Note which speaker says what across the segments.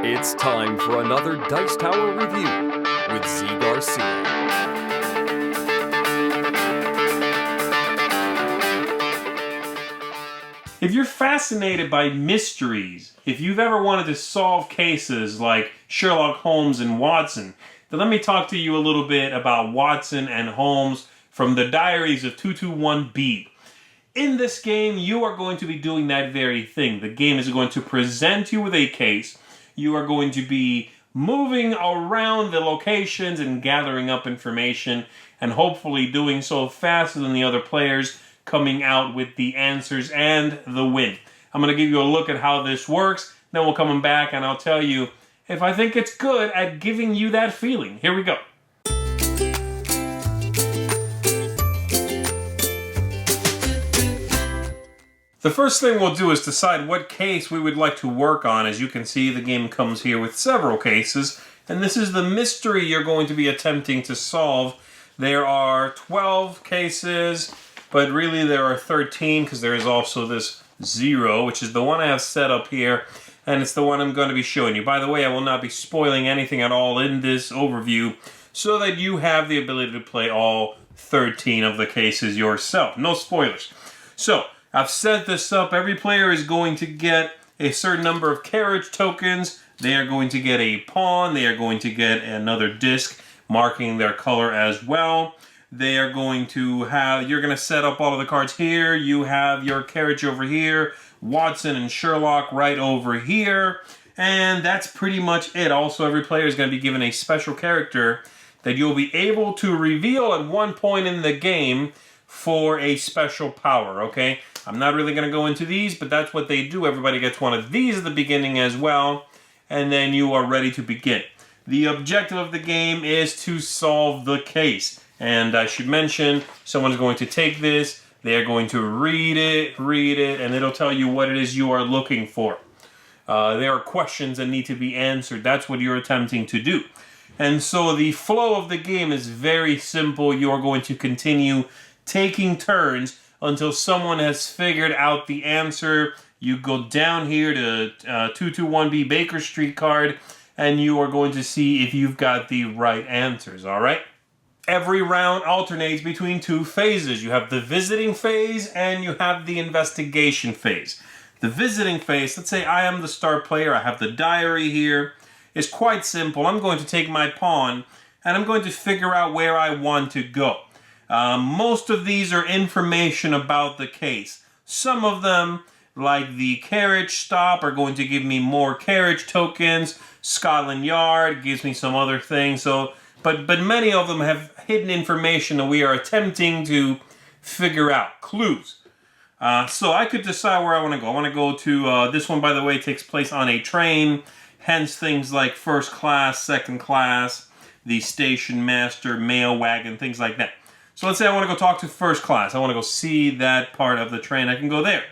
Speaker 1: It's time for another Dice Tower review with Z. Garcia.
Speaker 2: If you're fascinated by mysteries, if you've ever wanted to solve cases like Sherlock Holmes and Watson, then let me talk to you a little bit about Watson and Holmes from the Diaries of 221B. In this game, you are going to be doing that very thing. The game is going to present you with a case. You are going to be moving around the locations and gathering up information, and hopefully doing so faster than the other players, coming out with the answers and the win. I'm going to give you a look at how this works, then we'll come back and I'll tell you if I think it's good at giving you that feeling. Here we go. The first thing we'll do is decide what case we would like to work on. As you can see, the game comes here with several cases, and this is the mystery you're going to be attempting to solve. There are 12 cases, but really there are 13 because there is also this 0, which is the one I have set up here, and it's the one I'm going to be showing you. By the way, I will not be spoiling anything at all in this overview so that you have the ability to play all 13 of the cases yourself. No spoilers. So, I've set this up. Every player is going to get a certain number of carriage tokens. They are going to get a pawn. They are going to get another disc marking their color as well. They are going to have, you're going to set up all of the cards here. You have your carriage over here. Watson and Sherlock right over here. And that's pretty much it. Also, every player is going to be given a special character that you'll be able to reveal at one point in the game for a special power, okay? I'm not really going to go into these, but that's what they do. Everybody gets one of these at the beginning as well, and then you are ready to begin. The objective of the game is to solve the case. And I should mention, someone's going to take this, they're going to read it, and it'll tell you what it is you are looking for. There are questions that need to be answered. That's what you're attempting to do. And so the flow of the game is very simple. You are going to continue taking turns until someone has figured out the answer. You go down here to 221B Baker Street card, and you are going to see if you've got the right answers, all right? Every round alternates between two phases. You have the visiting phase and you have the investigation phase. The visiting phase, let's say I am the star player, I have the diary here, is quite simple. I'm going to take my pawn and I'm going to figure out where I want to go. Most of these are information about the case. Some of them, like the carriage stop, are going to give me more carriage tokens. Scotland Yard gives me some other things. So, but many of them have hidden information that we are attempting to figure out. Clues. So I could decide where I want to go. I want to go to, this one, by the way, takes place on a train. Hence things like first class, second class, the station master, mail wagon, things like that. So let's say I want to go talk to first class. I want to go see that part of the train. I can go there.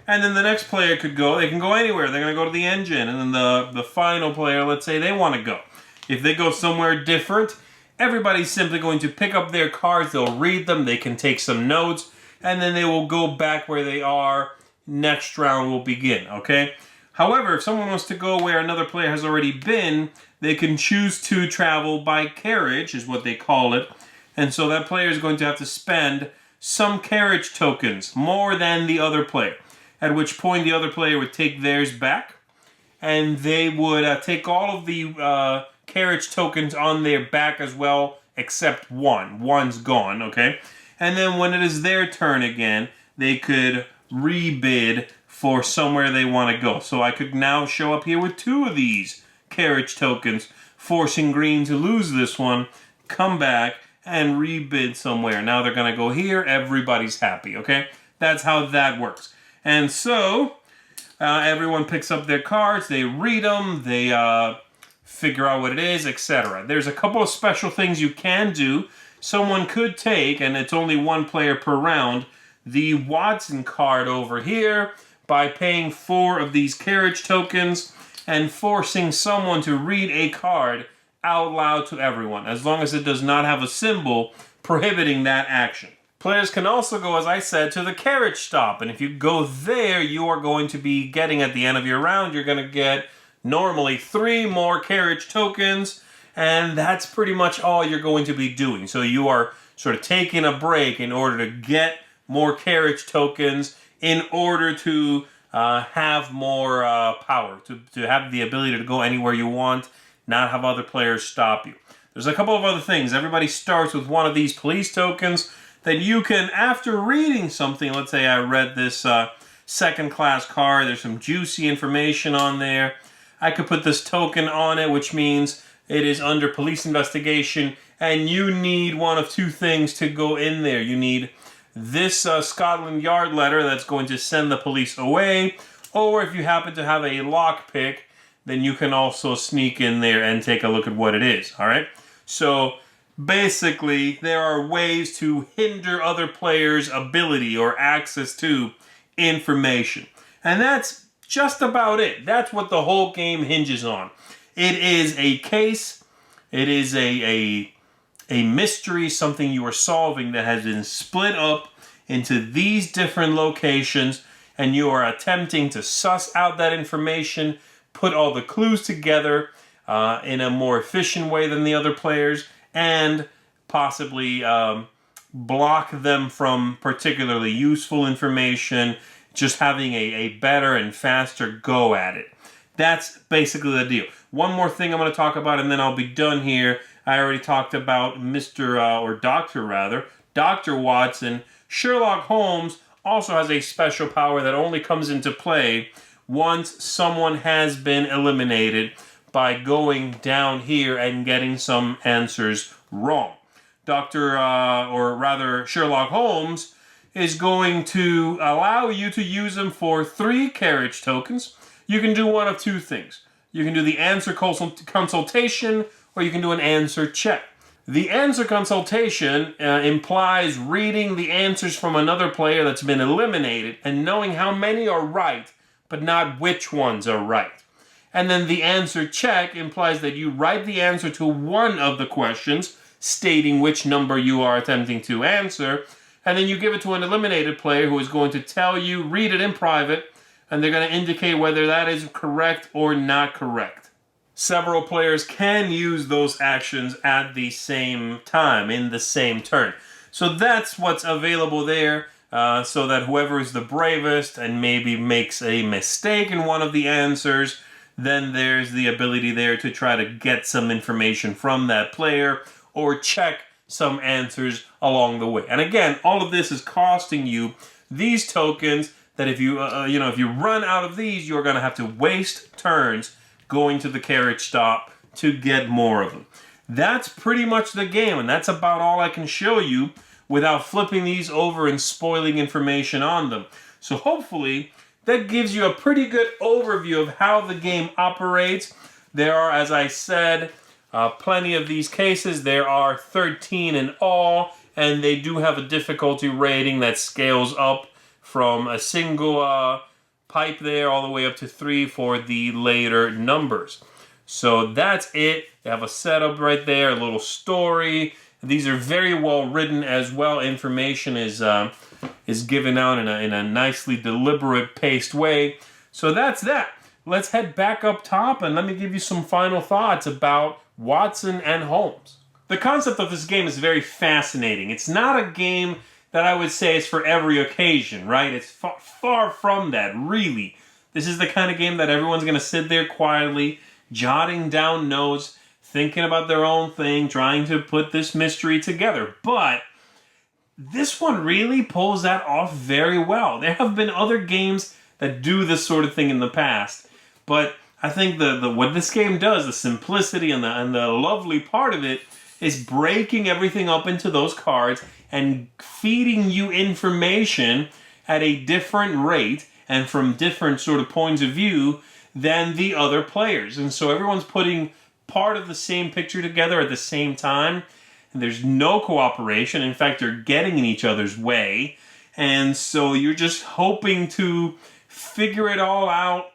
Speaker 2: And then the next player could go, they can go anywhere. They're going to go to the engine. And then the final player, let's say they want to go. If they go somewhere different, everybody's simply going to pick up their cards. They'll read them. They can take some notes. And then they will go back where they are. Next round will begin, okay? However, if someone wants to go where another player has already been, they can choose to travel by carriage, is what they call it. And so that player is going to have to spend some carriage tokens, more than the other player. At which point the other player would take theirs back, and they would take all of the carriage tokens on their back as well, except one. One's gone, okay? And then when it is their turn again, they could rebid for somewhere they want to go. So I could now show up here with 2 of these carriage tokens, forcing green to lose this one, come back, and rebid somewhere. Now they're going to go here. Everybody's happy, okay? That's how that works. And so, everyone picks up their cards. They read them. They figure out what it is, etc. There's a couple of special things you can do. Someone could take, and it's only one player per round, the Watson card over here by paying 4 of these carriage tokens and forcing someone to read a card out loud to everyone, as long as it does not have a symbol prohibiting that action. Players can also go, as I said, to the carriage stop. And if you go there, you are going to be getting, at the end of your round, you're going to get normally 3 more carriage tokens. And that's pretty much all you're going to be doing. So you are sort of taking a break in order to get more carriage tokens in order to have more power, to have the ability to go anywhere you want, not have other players stop you. There's a couple of other things. Everybody starts with one of these police tokens that you can, after reading something, let's say I read this second-class card, there's some juicy information on there, I could put this token on it, which means it is under police investigation, and you need one of 2 things to go in there. You need this Scotland Yard letter that's going to send the police away, or if you happen to have a lockpick, then you can also sneak in there and take a look at what it is, all right? So basically, there are ways to hinder other players' ability or access to information. And that's just about it. That's what the whole game hinges on. It is a case. It is a mystery, something you are solving that has been split up into these different locations, and you are attempting to suss out that information, put all the clues together in a more efficient way than the other players, and possibly block them from particularly useful information, just having a better and faster go at it. That's basically the deal. One more thing I'm going to talk about, and then I'll be done here. I already talked about Dr. Watson. Sherlock Holmes also has a special power that only comes into play once someone has been eliminated by going down here and getting some answers wrong. Sherlock Holmes is going to allow you to use them for 3 carriage tokens. You can do one of 2 things. You can do the answer consultation, or you can do an answer check. The answer consultation implies reading the answers from another player that's been eliminated and knowing how many are right, but not which ones are right. And then the answer check implies that you write the answer to one of the questions, stating which number you are attempting to answer, and then you give it to an eliminated player who is going to tell you, read it in private, and they're going to indicate whether that is correct or not correct. Several players can use those actions at the same time, in the same turn. So that's what's available there, so that whoever is the bravest and maybe makes a mistake in one of the answers, then there's the ability there to try to get some information from that player or check some answers along the way. And again, all of this is costing you these tokens that if you run out of these, you're going to have to waste turns going to the carriage stop to get more of them. That's pretty much the game, and that's about all I can show you without flipping these over and spoiling information on them. So hopefully that gives you a pretty good overview of how the game operates. There are, as I said, plenty of these cases. There are 13 in all, and they do have a difficulty rating that scales up from a single pipe there all the way up to 3 for the later numbers. So that's it. They have a setup right there, a little story. These are very well written as well. Information is given out in a nicely deliberate paced way. So that's that. Let's head back up top and let me give you some final thoughts about Watson and Holmes. The concept of this game is very fascinating. It's not a game that I would say is for every occasion, right? It's far from that, really. This is the kind of game that everyone's going to sit there quietly, jotting down notes, thinking about their own thing, trying to put this mystery together. But this one really pulls that off very well. There have been other games that do this sort of thing in the past, but I think what this game does, the simplicity and the lovely part of it, is breaking everything up into those cards and feeding you information at a different rate and from different sort of points of view than the other players. And so everyone's putting part of the same picture together at the same time. And there's no cooperation. In fact, they're getting in each other's way. And so you're just hoping to figure it all out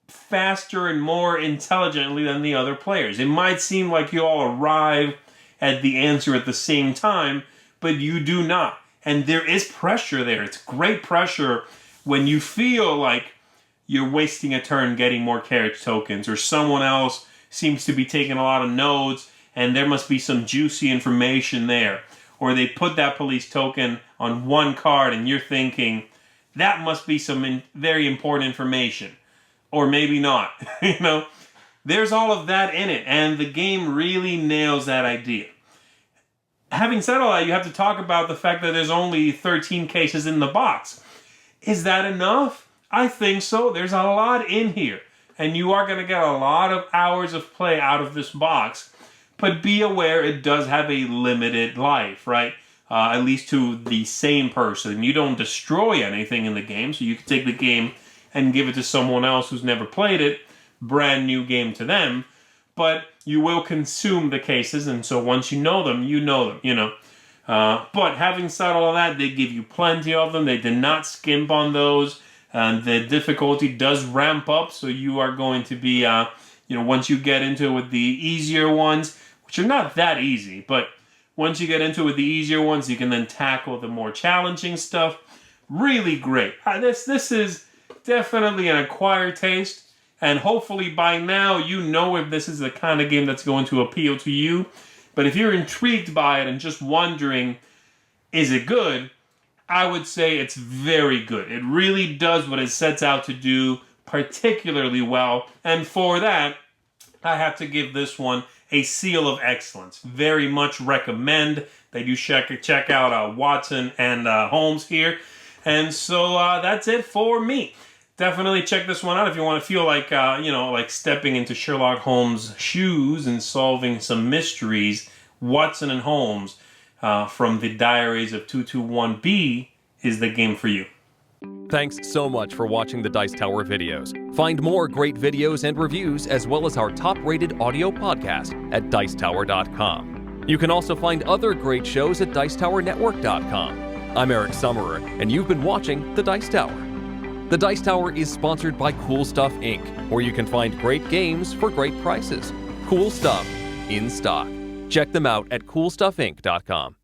Speaker 2: faster and more intelligently than the other players. It might seem like you all arrive at the answer at the same time, but you do not. And there is pressure there. It's great pressure when you feel like you're wasting a turn getting more carriage tokens, or someone else seems to be taking a lot of nodes and there must be some juicy information there. Or they put that police token on one card and you're thinking, that must be some very important information. Or maybe not. There's all of that in it, and the game really nails that idea. Having said all that, you have to talk about the fact that there's only 13 cases in the box. Is that enough? I think so. There's a lot in here, and you are going to get a lot of hours of play out of this box. But be aware it does have a limited life, right? At least to the sane person. You don't destroy anything in the game, so you can take the game and give it to someone else who's never played it. Brand new game to them. But you will consume the cases, and so once you know them, you know them, But having said all that, they give you plenty of them. They did not skimp on those. The difficulty does ramp up, so you are going to be, once you get into it with the easier ones, which are not that easy, but once you get into it with the easier ones, you can then tackle the more challenging stuff. Really great. This is definitely an acquired taste, and hopefully by now you know if this is the kind of game that's going to appeal to you. But if you're intrigued by it and just wondering, is it good? I would say it's very good. It really does what it sets out to do particularly well, and for that, I have to give this one a seal of excellence. Very much recommend that you check out Watson and Holmes here. And so that's it for me. Definitely check this one out if you want to feel like, like stepping into Sherlock Holmes' shoes and solving some mysteries. Watson and Holmes from the Diaries of 221B is the game for you.
Speaker 1: Thanks so much for watching the Dice Tower videos. Find more great videos and reviews, as well as our top-rated audio podcast at Dicetower.com. You can also find other great shows at Dicetowernetwork.com. I'm Eric Summerer, and you've been watching The Dice Tower. The Dice Tower is sponsored by Cool Stuff Inc., where you can find great games for great prices. Cool stuff in stock. Check them out at CoolStuffInc.com.